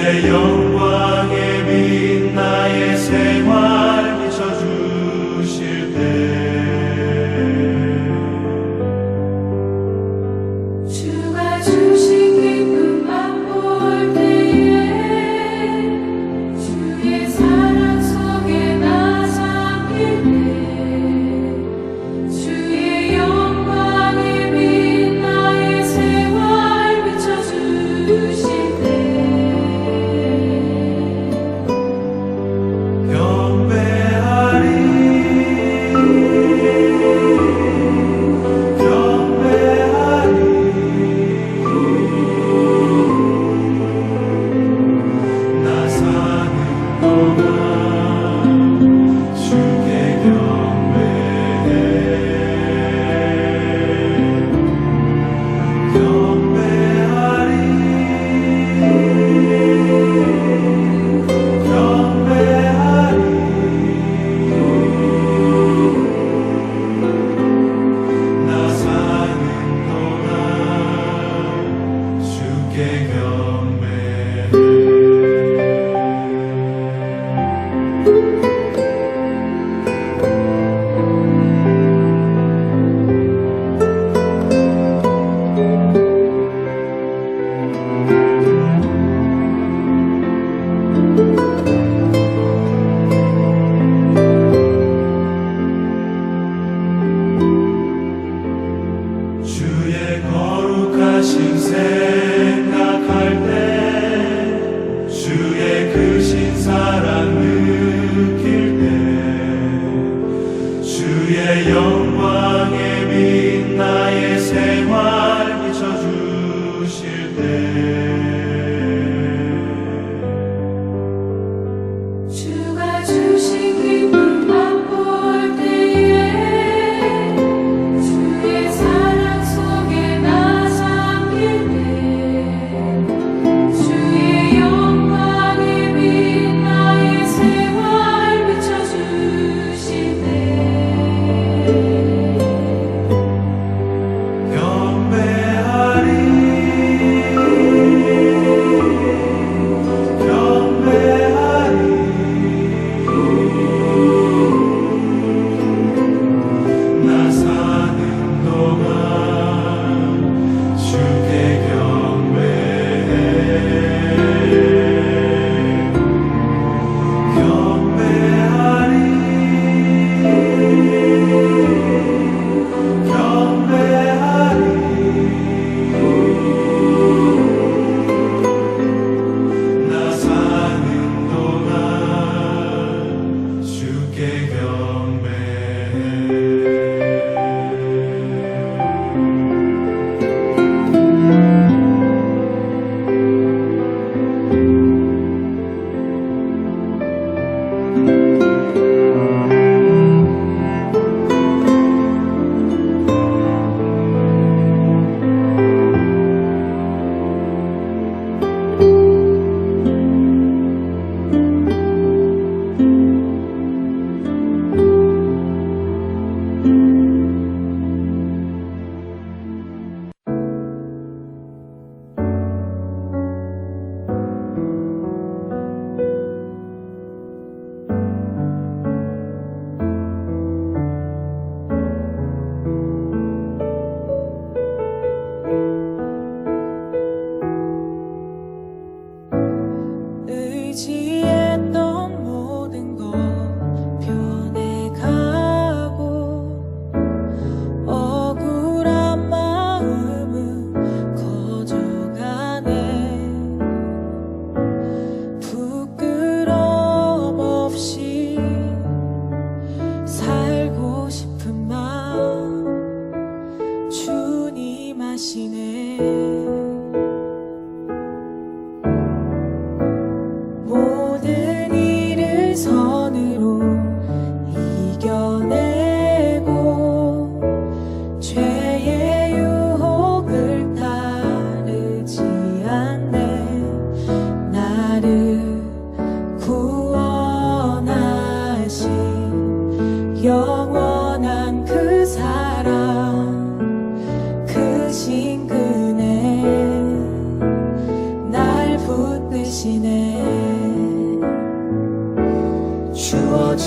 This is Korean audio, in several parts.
주의 영광의 빛 나의 생활 비춰주실 때 주가 주신 기쁨 맛볼 때에 주의 사랑 속에 나 잠길 때 주의 영광의 빛 나의 생활 비춰주실 때 경배하리 나 사는 동안 주께 경배해 경배하리 나 사는 동안 주께 경배해 주의 거룩하신 생각할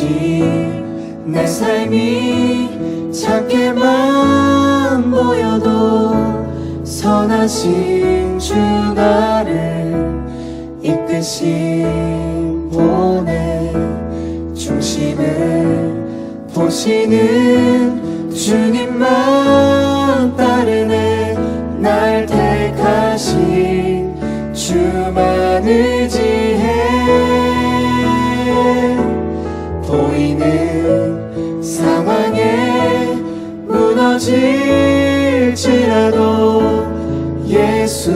주어진 내 삶이 작게만 보여도 선하신 주 나를 이끄신 보내 중심을 보시는 주님만 따르네 날 택하신 주만 의지해 보이는 상황에 무너질지라도 예수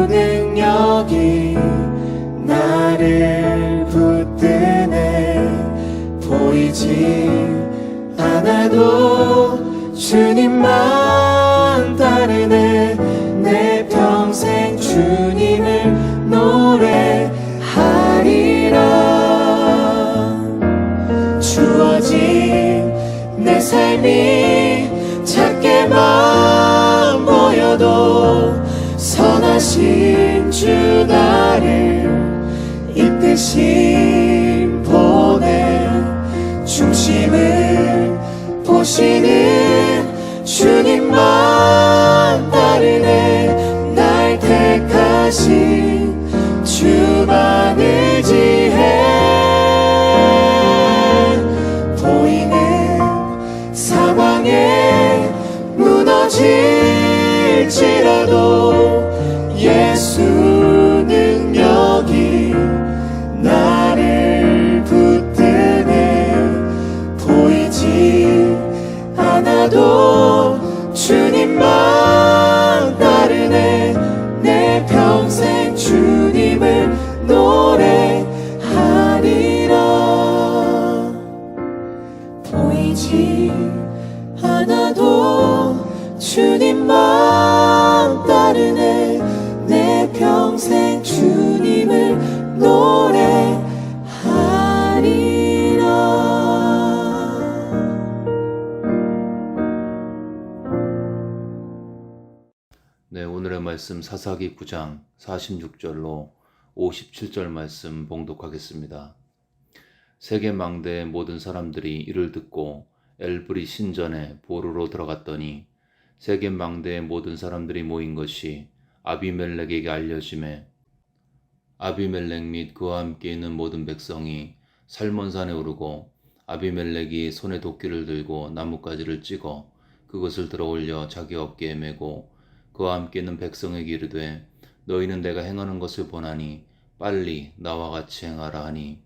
능력이 나를 붙드네 보이지 않아도 주님만 따르네 내 평생 주님을 노래하리라 주어진 내 삶이 작게만 보여도 선하신 주 나를 이끄신 보내 중심을 보시는 주님만 따르네 날 택하신 주만 의지해 보이는 상황에 무너질지라도 예수 능력이 나를 붙드네 보이지 않아도 주님만 따르네 내 평생 주님을 노래하리라 보이지 않아도 주님만 따르네 내 평생 주님을 노래하리라 네, 오늘의 말씀 사사기 9장 46절로 57절 말씀 봉독하겠습니다. 세겜 망대의 모든 사람들이 이를 듣고 엘브리 신전에 보르로 들어갔더니 세겜 망대의 모든 사람들이 모인 것이 아비멜렉에게 알려지매 아비멜렉 및 그와 함께 있는 모든 백성이 살몬산에 오르고 아비멜렉이 손에 도끼를 들고 나뭇가지를 찍어 그것을 들어올려 자기 어깨에 메고 그와 함께 있는 백성에게 이르되 너희는 내가 행하는 것을 보나니 빨리 나와 같이 행하라 하니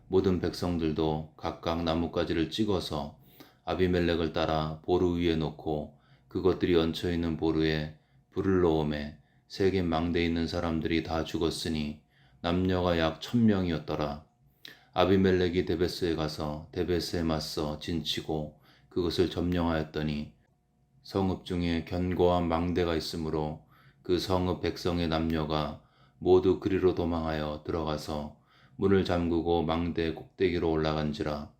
모든 백성들도 각각 나뭇가지를 찍어서 아비멜렉을 따라 보루 위에 놓고 그것들이 얹혀 있는 보루에 불을 넣음에 세겜 망대에 있는 사람들이 다 죽었으니 남녀가 약 1000명이었더라. 아비멜렉이 데베스에 가서 데베스에 맞서 진치고 그것을 점령하였더니 성읍 중에 견고한 망대가 있으므로 그 성읍 백성의 남녀가 모두 그리로 도망하여 들어가서 문을 잠그고 망대 꼭대기로 올라간지라.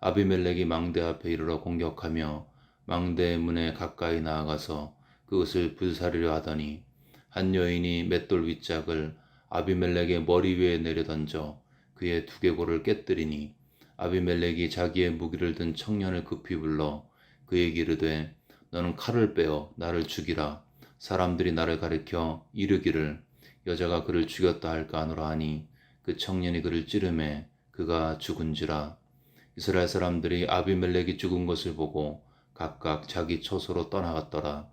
아비멜렉이 망대 앞에 이르러 공격하며 망대의 문에 가까이 나아가서 그것을 불사르려 하더니 한 여인이 맷돌 윗짝을 아비멜렉의 머리 위에 내려던져 그의 두개골을 깨뜨리니 아비멜렉이 자기의 무기를 든 청년을 급히 불러 그에게 이르되 너는 칼을 빼어 나를 죽이라. 사람들이 나를 가리켜 이르기를 여자가 그를 죽였다 할까 하노라 하니 그 청년이 그를 찌르매 그가 죽은지라. 이스라엘 사람들이 아비멜렉이 죽은 것을 보고 각각 자기 처소로 떠나갔더라.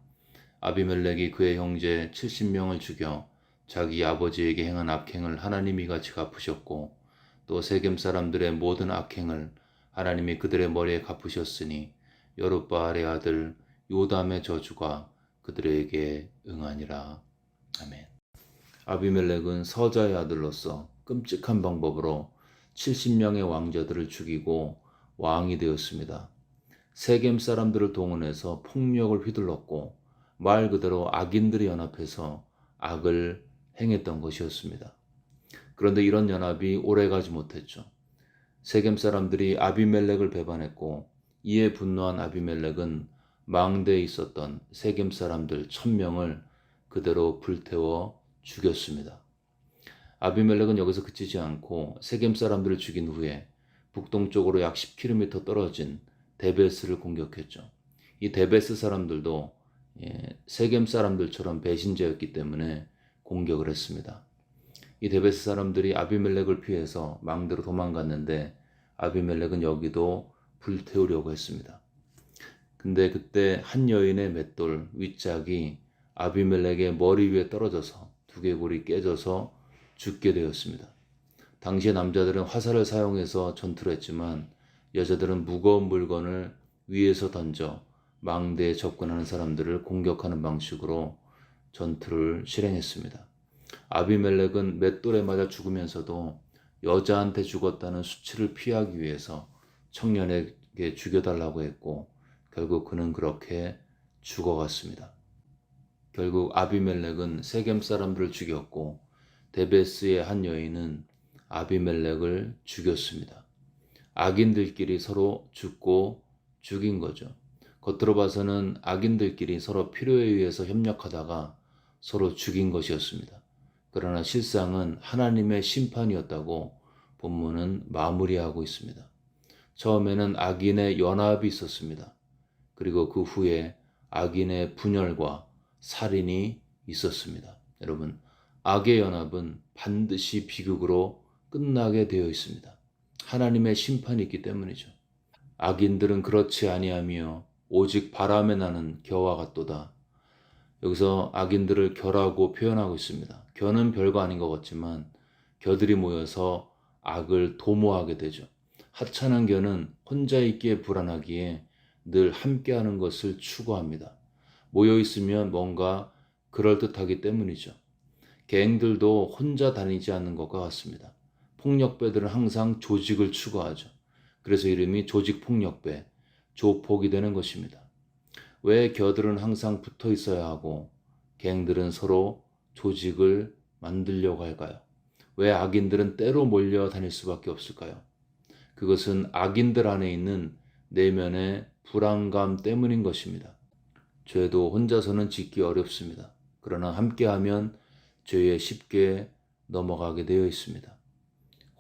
아비멜렉이 그의 형제 70명을 죽여 자기 아버지에게 행한 악행을 하나님이 같이 갚으셨고 또 세겜 사람들의 모든 악행을 하나님이 그들의 머리에 갚으셨으니 여룻바알의 아들 요담의 저주가 그들에게 응하니라. 아멘. 아비멜렉은 서자의 아들로서 끔찍한 방법으로 70명의 왕자들을 죽이고 왕이 되었습니다. 세겜 사람들을 동원해서 폭력을 휘둘렀고 말 그대로 악인들이 연합해서 악을 행했던 것이었습니다. 그런데 이런 연합이 오래가지 못했죠. 세겜 사람들이 아비멜렉을 배반했고 이에 분노한 아비멜렉은 망대에 있었던 세겜 사람들 1000명을 그대로 불태워 죽였습니다. 아비멜렉은 여기서 그치지 않고 세겜 사람들을 죽인 후에 북동쪽으로 약 10km 떨어진 데베스를 공격했죠. 이 데베스 사람들도 세겜 사람들처럼 배신자였기 때문에 공격을 했습니다. 이 데베스 사람들이 아비멜렉을 피해서 망대로 도망갔는데 아비멜렉은 여기도 불태우려고 했습니다. 근데 그때 한 여인의 맷돌 윗짝이 아비멜렉의 머리 위에 떨어져서 두개골이 깨져서 죽게 되었습니다. 당시의 남자들은 화살을 사용해서 전투를 했지만 여자들은 무거운 물건을 위에서 던져 망대에 접근하는 사람들을 공격하는 방식으로 전투를 실행했습니다. 아비멜렉은 맷돌에 맞아 죽으면서도 여자한테 죽었다는 수치를 피하기 위해서 청년에게 죽여달라고 했고 결국 그는 그렇게 죽어갔습니다. 결국 아비멜렉은 세겜 사람들을 죽였고 데베스의 한 여인은 아비멜렉을 죽였습니다. 악인들끼리 서로 죽고 죽인 거죠. 겉으로 봐서는 악인들끼리 서로 필요에 의해서 협력하다가 서로 죽인 것이었습니다. 그러나 실상은 하나님의 심판이었다고 본문은 마무리하고 있습니다. 처음에는 악인의 연합이 있었습니다. 그리고 그 후에 악인의 분열과 살인이 있었습니다. 여러분, 악의 연합은 반드시 비극으로 끝나게 되어 있습니다. 하나님의 심판이 있기 때문이죠. 악인들은 그렇지 아니하며 오직 바람에 나는 겨와 같도다. 여기서 악인들을 겨라고 표현하고 있습니다. 겨는 별거 아닌 것 같지만 겨들이 모여서 악을 도모하게 되죠. 하찮은 겨는 혼자 있기에 불안하기에 늘 함께하는 것을 추구합니다. 모여있으면 뭔가 그럴듯하기 때문이죠. 갱들도 혼자 다니지 않는 것과 같습니다. 폭력배들은 항상 조직을 추구하죠. 그래서 이름이 조직폭력배, 조폭이 되는 것입니다. 왜 겨들은 항상 붙어 있어야 하고 갱들은 서로 조직을 만들려고 할까요? 왜 악인들은 때로 몰려 다닐 수밖에 없을까요? 그것은 악인들 안에 있는 내면의 불안감 때문인 것입니다. 죄도 혼자서는 짓기 어렵습니다. 그러나 함께하면 죄에 쉽게 넘어가게 되어 있습니다.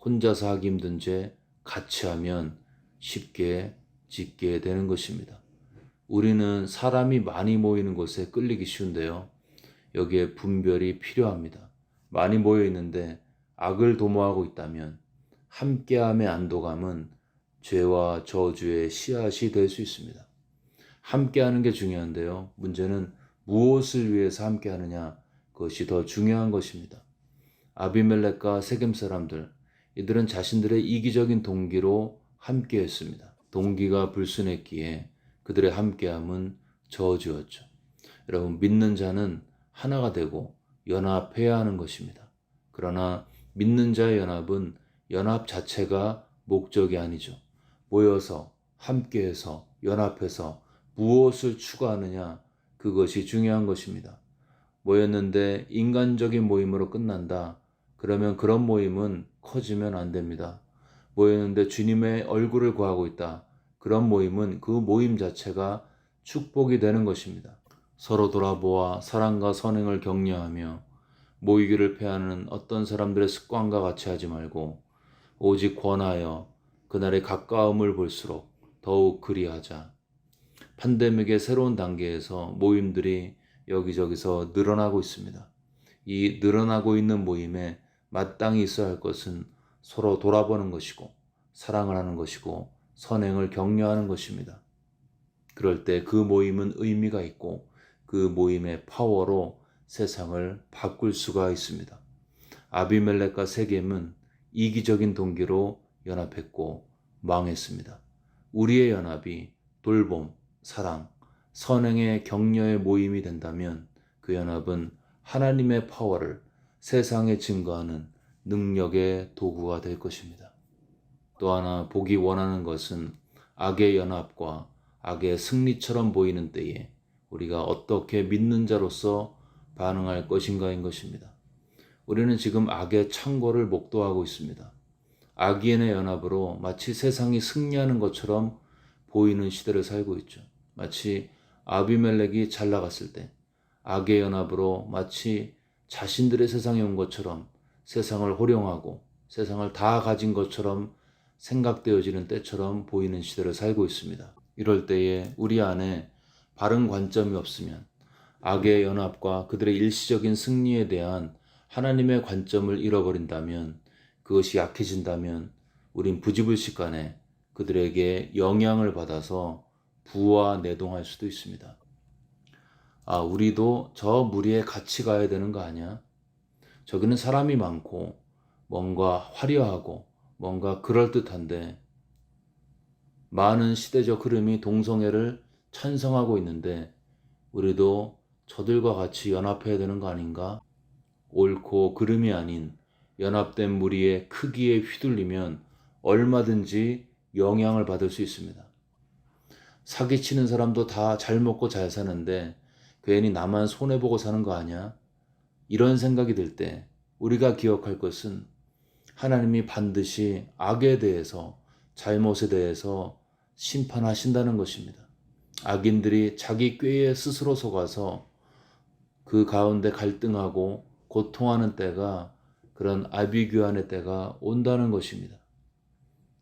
혼자서 하기 힘든 죄 같이 하면 쉽게 짓게 되는 것입니다. 우리는 사람이 많이 모이는 곳에 끌리기 쉬운데요. 여기에 분별이 필요합니다. 많이 모여 있는데 악을 도모하고 있다면 함께함의 안도감은 죄와 저주의 씨앗이 될 수 있습니다. 함께하는 게 중요한데요. 문제는 무엇을 위해서 함께하느냐, 그것이 더 중요한 것입니다. 아비멜렉과 세겜 사람들, 이들은 자신들의 이기적인 동기로 함께했습니다. 동기가 불순했기에 그들의 함께함은 저주였죠. 여러분, 믿는 자는 하나가 되고 연합해야 하는 것입니다. 그러나 믿는 자의 연합은 연합 자체가 목적이 아니죠. 모여서 함께해서 연합해서 무엇을 추구하느냐, 그것이 중요한 것입니다. 모였는데 인간적인 모임으로 끝난다. 그러면 그런 모임은 커지면 안 됩니다. 모였는데 주님의 얼굴을 구하고 있다. 그런 모임은 그 모임 자체가 축복이 되는 것입니다. 서로 돌아보아 사랑과 선행을 격려하며 모이기를 패하는 어떤 사람들의 습관과 같이 하지 말고 오직 권하여 그날의 가까움을 볼수록 더욱 그리하자. 팬데믹의 새로운 단계에서 모임들이 여기저기서 늘어나고 있습니다. 이 늘어나고 있는 모임에 마땅히 있어야 할 것은 서로 돌아보는 것이고 사랑을 하는 것이고 선행을 격려하는 것입니다. 그럴 때 그 모임은 의미가 있고 그 모임의 파워로 세상을 바꿀 수가 있습니다. 아비멜렉과 세겜은 이기적인 동기로 연합했고 망했습니다. 우리의 연합이 돌봄, 사랑, 선행의 격려의 모임이 된다면 그 연합은 하나님의 파워를 세상에 증거하는 능력의 도구가 될 것입니다. 또 하나 보기 원하는 것은 악의 연합과 악의 승리처럼 보이는 때에 우리가 어떻게 믿는 자로서 반응할 것인가인 것입니다. 우리는 지금 악의 창고를 목도하고 있습니다. 악인의 연합으로 마치 세상이 승리하는 것처럼 보이는 시대를 살고 있죠. 마치 아비멜렉이 잘 나갔을 때 악의 연합으로 마치 자신들의 세상에 온 것처럼 세상을 호령하고 세상을 다 가진 것처럼 생각되어지는 때처럼 보이는 시대를 살고 있습니다. 이럴 때에 우리 안에 바른 관점이 없으면 악의 연합과 그들의 일시적인 승리에 대한 하나님의 관점을 잃어버린다면, 그것이 약해진다면 우린 부지불식간에 그들에게 영향을 받아서 부와 내동할 수도 있습니다. 아, 우리도 저 무리에 같이 가야 되는 거 아니야? 저기는 사람이 많고 뭔가 화려하고 뭔가 그럴듯한데 많은 시대적 흐름이 동성애를 찬성하고 있는데 우리도 저들과 같이 연합해야 되는 거 아닌가? 옳고 그름이 아닌 연합된 무리의 크기에 휘둘리면 얼마든지 영향을 받을 수 있습니다. 사기치는 사람도 다 잘 먹고 잘 사는데 괜히 나만 손해보고 사는 거 아니야? 이런 생각이 들 때 우리가 기억할 것은 하나님이 반드시 악에 대해서, 잘못에 대해서 심판하신다는 것입니다. 악인들이 자기 꾀에 스스로 속아서 그 가운데 갈등하고 고통하는 때가, 그런 아비규환의 때가 온다는 것입니다.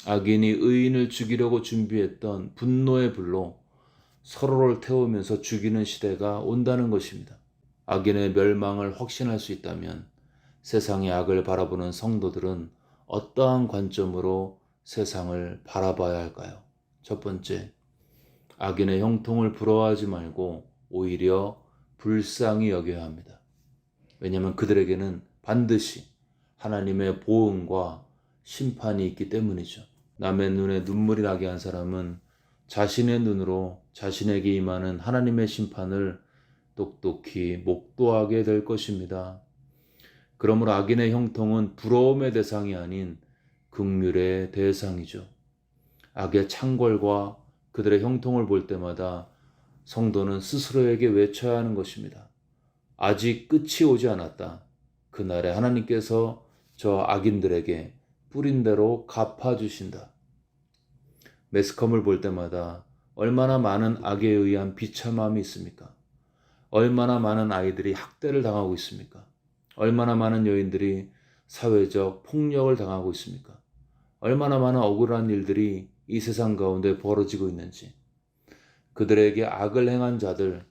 악인이 의인을 죽이려고 준비했던 분노의 불로 서로를 태우면서 죽이는 시대가 온다는 것입니다. 악인의 멸망을 확신할 수 있다면 세상의 악을 바라보는 성도들은 어떠한 관점으로 세상을 바라봐야 할까요? 첫 번째, 악인의 형통을 부러워하지 말고 오히려 불쌍히 여겨야 합니다. 왜냐하면 그들에게는 반드시 하나님의 보응과 심판이 있기 때문이죠. 남의 눈에 눈물이 나게 한 사람은 자신의 눈으로 자신에게 임하는 하나님의 심판을 똑똑히 목도하게 될 것입니다. 그러므로 악인의 형통은 부러움의 대상이 아닌 긍휼의 대상이죠. 악의 창궐과 그들의 형통을 볼 때마다 성도는 스스로에게 외쳐야 하는 것입니다. 아직 끝이 오지 않았다. 그날에 하나님께서 저 악인들에게 뿌린 대로 갚아주신다. 매스컴을 볼 때마다 얼마나 많은 악에 의한 비참함이 있습니까? 얼마나 많은 아이들이 학대를 당하고 있습니까? 얼마나 많은 여인들이 사회적 폭력을 당하고 있습니까? 얼마나 많은 억울한 일들이 이 세상 가운데 벌어지고 있는지. 그들에게 악을 행한 자들,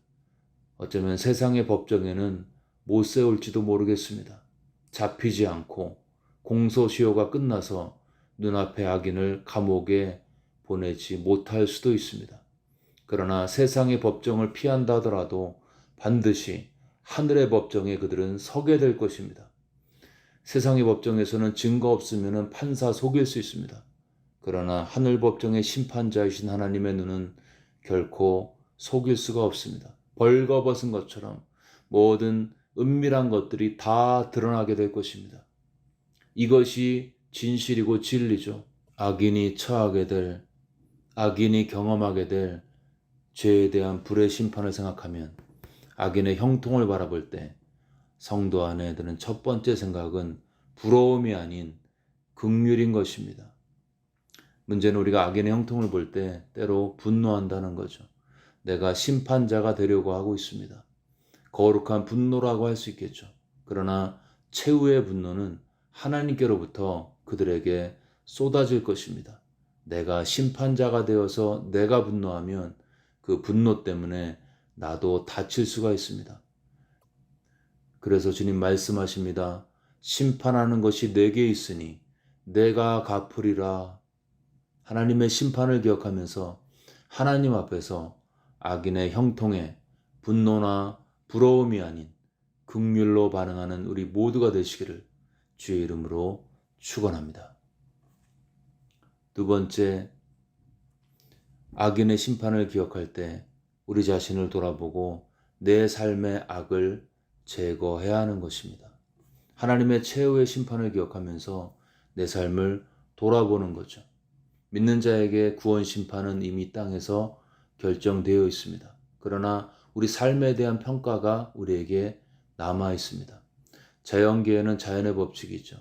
어쩌면 세상의 법정에는 못 세울지도 모르겠습니다. 잡히지 않고 공소시효가 끝나서 눈앞의 악인을 감옥에 보내지 못할 수도 있습니다. 그러나 세상의 법정을 피한다 하더라도 반드시 하늘의 법정에 그들은 서게 될 것입니다. 세상의 법정에서는 증거 없으면 판사 속일 수 있습니다. 그러나 하늘 법정의 심판자이신 하나님의 눈은 결코 속일 수가 없습니다. 벌거벗은 것처럼 모든 은밀한 것들이 다 드러나게 될 것입니다. 이것이 진실이고 진리죠. 악인이 처하게 될, 악인이 경험하게 될 죄에 대한 불의 심판을 생각하면 악인의 형통을 바라볼 때 성도 안에 드는 첫 번째 생각은 부러움이 아닌 긍휼인 것입니다. 문제는 우리가 악인의 형통을 볼 때 때로 분노한다는 거죠. 내가 심판자가 되려고 하고 있습니다. 거룩한 분노라고 할 수 있겠죠. 그러나 최후의 분노는 하나님께로부터 그들에게 쏟아질 것입니다. 내가 심판자가 되어서 내가 분노하면 그 분노 때문에 나도 다칠 수가 있습니다. 그래서 주님 말씀하십니다. 심판하는 것이 내게 있으니 내가 갚으리라. 하나님의 심판을 기억하면서 하나님 앞에서 악인의 형통에 분노나 부러움이 아닌 긍휼로 반응하는 우리 모두가 되시기를 주의 이름으로 축원합니다. 두 번째, 악인의 심판을 기억할 때 우리 자신을 돌아보고 내 삶의 악을 제거해야 하는 것입니다. 하나님의 최후의 심판을 기억하면서 내 삶을 돌아보는 거죠. 믿는 자에게 구원 심판은 이미 땅에서 결정되어 있습니다. 그러나 우리 삶에 대한 평가가 우리에게 남아 있습니다. 자연계에는 자연의 법칙이죠.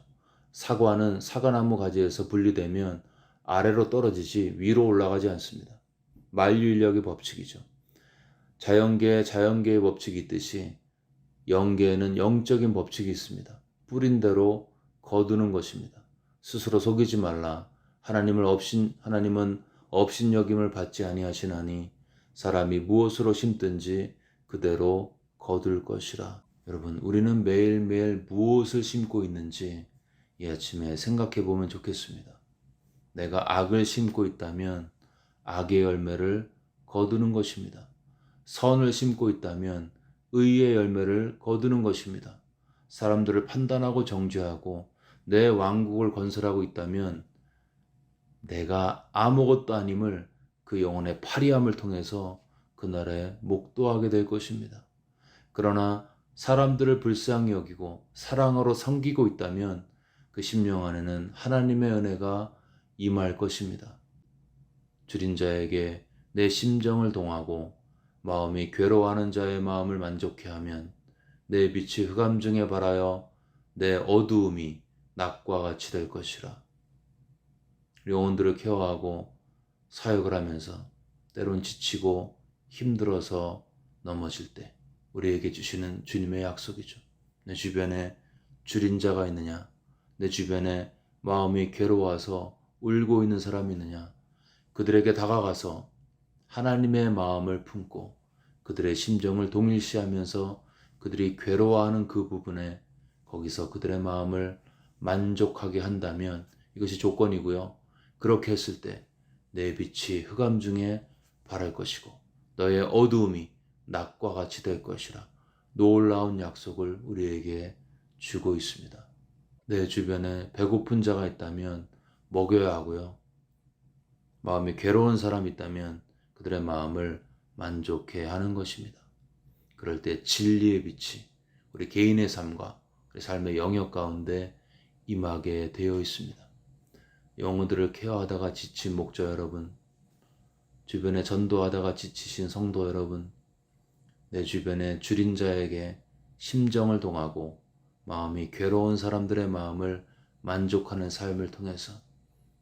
사과는 사과나무 가지에서 분리되면 아래로 떨어지지 위로 올라가지 않습니다. 만유인력의 법칙이죠. 자연계에 자연계의 법칙이 있듯이 영계에는 영적인 법칙이 있습니다. 뿌린 대로 거두는 것입니다. 스스로 속이지 말라. 하나님은 업신여김을 받지 아니하시나니 사람이 무엇으로 심든지 그대로 거둘 것이라. 여러분, 우리는 매일매일 무엇을 심고 있는지 이 아침에 생각해 보면 좋겠습니다. 내가 악을 심고 있다면 악의 열매를 거두는 것입니다. 선을 심고 있다면 의의 열매를 거두는 것입니다. 사람들을 판단하고 정죄하고 내 왕국을 건설하고 있다면 내가 아무것도 아님을 그 영혼의 파리함을 통해서 그날에 목도하게 될 것입니다. 그러나 사람들을 불쌍히 여기고 사랑으로 섬기고 있다면 그 심령 안에는 하나님의 은혜가 임할 것입니다. 줄인 자에게 내 심정을 동하고 마음이 괴로워하는 자의 마음을 만족해 하면 내 빛이 흑암 중에 발하여 내 어두움이 낮과 같이 될 것이라. 영혼들을 케어하고 사역을 하면서 때론 지치고 힘들어서 넘어질 때 우리에게 주시는 주님의 약속이죠. 내 주변에 줄인 자가 있느냐? 내 주변에 마음이 괴로워서 울고 있는 사람이 있느냐? 그들에게 다가가서 하나님의 마음을 품고 그들의 심정을 동일시하면서 그들이 괴로워하는 그 부분에 거기서 그들의 마음을 만족하게 한다면 이것이 조건이고요. 그렇게 했을 때 내 빛이 흑암 중에 발할 것이고 너의 어두움이 낮과 같이 될 것이라. 놀라운 약속을 우리에게 주고 있습니다. 내 주변에 배고픈 자가 있다면 먹여야 하고요. 마음이 괴로운 사람이 있다면 그들의 마음을 만족해 하는 것입니다. 그럴 때 진리의 빛이 우리 개인의 삶과 우리 삶의 영역 가운데 임하게 되어 있습니다. 영혼들을 케어하다가 지친 목자 여러분, 주변에 전도하다가 지치신 성도 여러분, 내 주변에 줄인 자에게 심정을 동하고 마음이 괴로운 사람들의 마음을 만족하는 삶을 통해서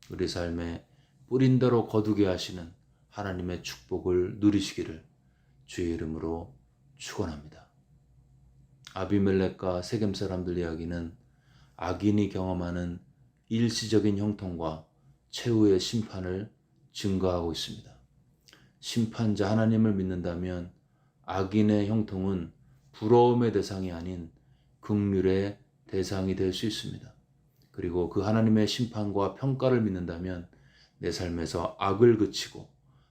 우리 삶에 뿌린 대로 거두게 하시는 하나님의 축복을 누리시기를 주의 이름으로 축원합니다. 아비멜렉과 세겜 사람들 이야기는 악인이 경험하는 일시적인 형통과 최후의 심판을 증거하고 있습니다. 심판자 하나님을 믿는다면 악인의 형통은 부러움의 대상이 아닌 긍휼의 대상이 될 수 있습니다. 그리고 그 하나님의 심판과 평가를 믿는다면 내 삶에서 악을 그치고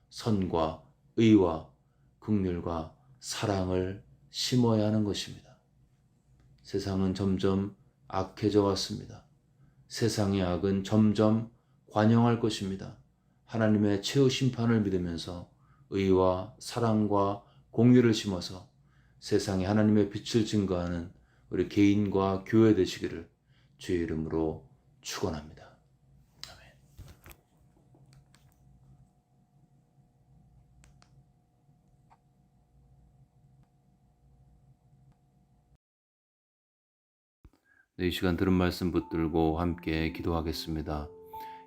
선과 의와 긍휼과 사랑을 심어야 하는 것입니다. 세상은 점점 악해져 왔습니다. 세상의 악은 점점 관영할 것입니다. 하나님의 최후 심판을 믿으면서 의와 사랑과 공의를 심어서 세상에 하나님의 빛을 증거하는 우리 개인과 교회 되시기를 주의 이름으로 축원합니다. 아멘. 이 시간 들은 말씀 붙들고 함께 기도하겠습니다.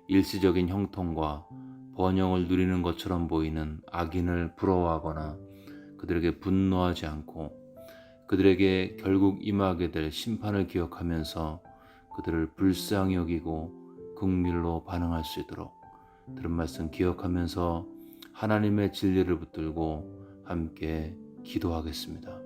일시적인 형통과 번영을 누리는 것처럼 보이는 악인을 부러워하거나 그들에게 분노하지 않고 그들에게 결국 임하게 될 심판을 기억하면서 그들을 불쌍히 여기고 긍휼로 반응할 수 있도록 들은 말씀 기억하면서 하나님의 진리를 붙들고 함께 기도하겠습니다.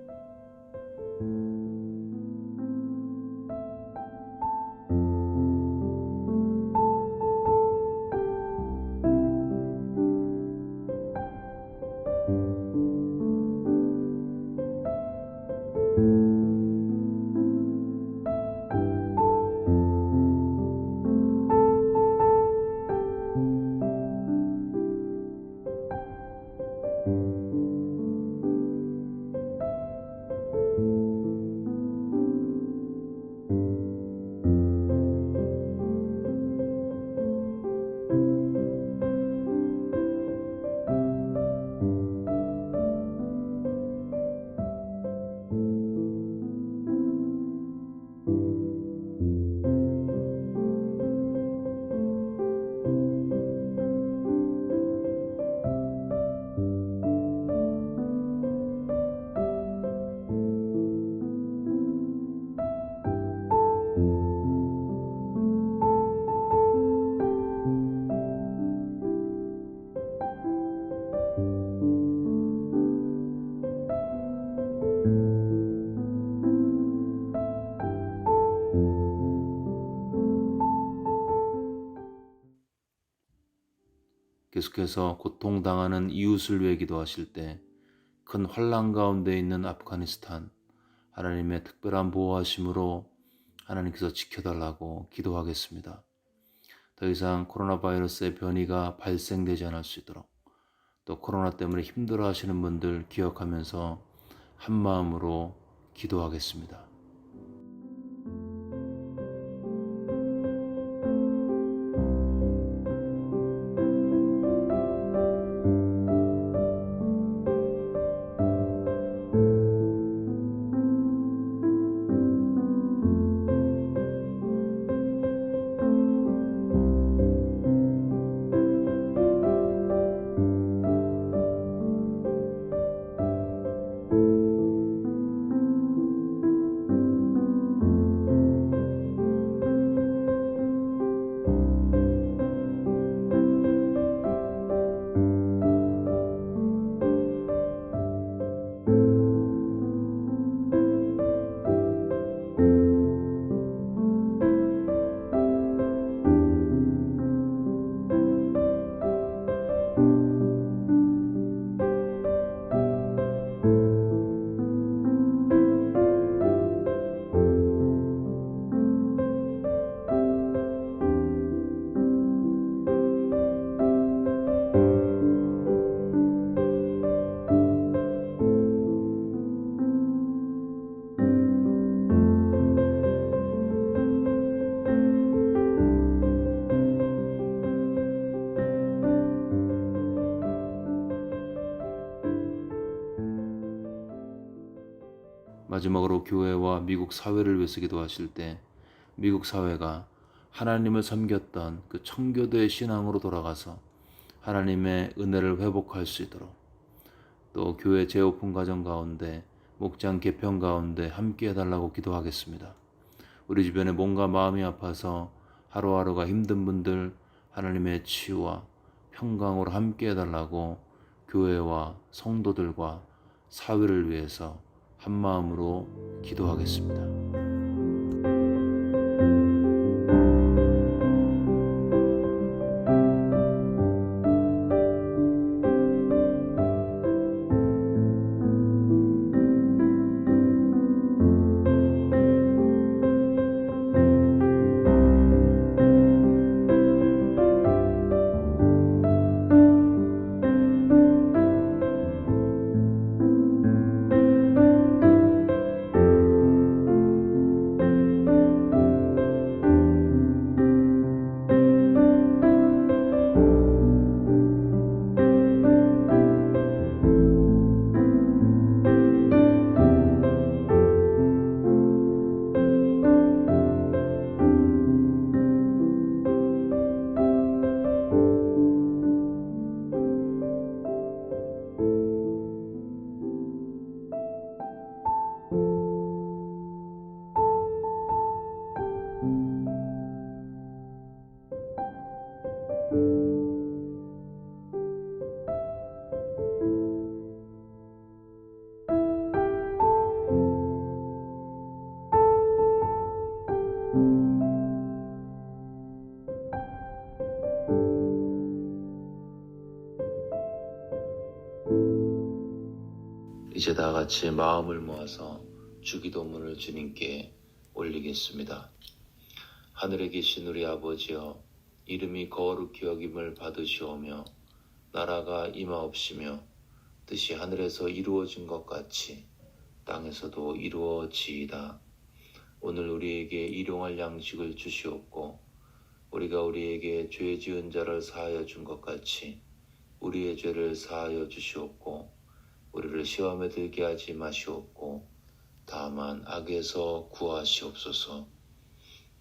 계속해서 고통당하는 이웃을 위해 기도하실 때 큰 환난 가운데 있는 아프가니스탄 하나님의 특별한 보호하심으로 하나님께서 지켜달라고 기도하겠습니다. 더 이상 코로나 바이러스의 변이가 발생되지 않을 수 있도록 또 코로나 때문에 힘들어하시는 분들 기억하면서 한마음으로 기도하겠습니다. 마지막으로 교회와 미국 사회를 위해서 기도하실 때 미국 사회가 하나님을 섬겼던 그 청교도의 신앙으로 돌아가서 하나님의 은혜를 회복할 수 있도록 또 교회 재오픈 과정 가운데 목장 개편 가운데 함께 해달라고 기도하겠습니다. 우리 주변에 몸과 마음이 아파서 하루하루가 힘든 분들 하나님의 치유와 평강으로 함께 해달라고 교회와 성도들과 사회를 위해서 한마음으로 기도하겠습니다. 이제 다 같이 마음을 모아서 주기도문을 주님께 올리겠습니다. 하늘에 계신 우리 아버지여, 이름이 거룩히 여김을 받으시오며 나라가 임하옵시며 뜻이 하늘에서 이루어진 것 같이 땅에서도 이루어지이다. 오늘 우리에게 일용할 양식을 주시옵고 우리가 우리에게 죄 지은 자를 사하여 준 것 같이 우리의 죄를 사하여 주시옵고 우리를 시험에 들게 하지 마시옵고 다만 악에서 구하시옵소서.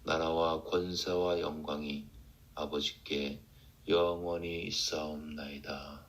나라와 권세와 영광이 아버지께 영원히 있사옵나이다.